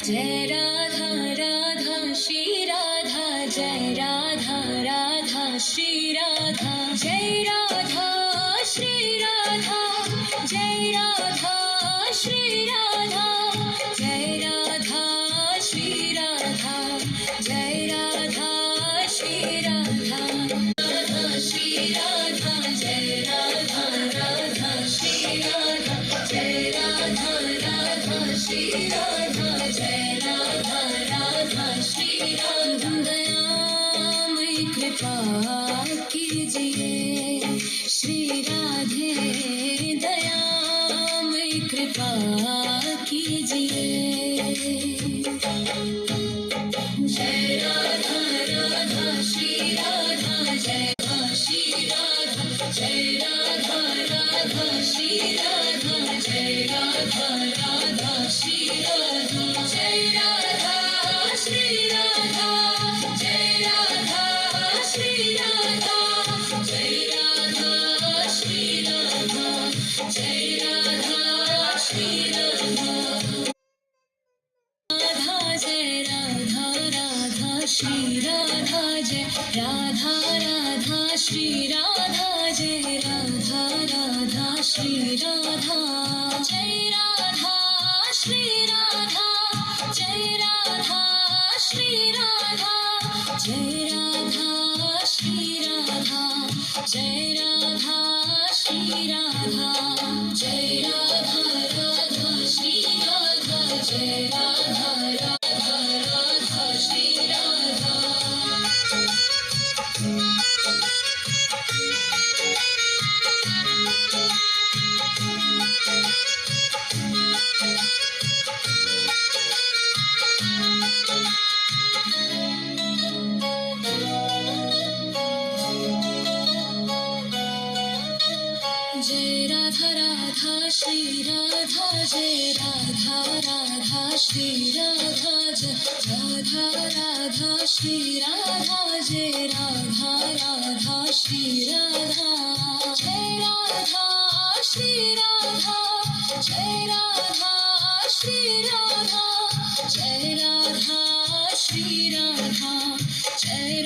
जय राधा राधा श्री राधा, जय राधा राधा श्री राधा, जय राधा श्री राधा, जय राधा श्री राधा, जय राधा श्री राधा, जय राधा श्री राधा, राधा श्री राधा, जय राधा राधा श्री राधा, जय राधा राधा श्री राधा, जय राधा राधा श्री राधा। दयामय कृपा कीजिए श्री राधे, दयामय कृपा कीजिए। जय राधा राधा श्री राधा, जय राधा श्री राधा, जय राधा राधा श्री राधा, जय राधा राधा श्री राधा, जय राधा श्री राधा, जय राधा श्री राधा, जय राधा श्री राधा, जय राधा श्री राधा। राधा जय राधा राधा श्री राधा, जय राधा राधा श्री राधा, जय राधा राधा श्री राधा, जय राधा श्री राधा, जय राधा श्री राधा, जय राधा श्री राधा, जय राधा श्री राधा, जय राधा राधा श्री राधा, जय राधा राधा राधा श्री राधा। जय राधा राधा श्री राधा, जय राधा राधा श्री राधा, जय राधा राधा श्री राधा, जय राधा राधा श्री राधा, जय राधा श्री राधा, जय राधा श्री राधा, जय राधा श्री राधा, जय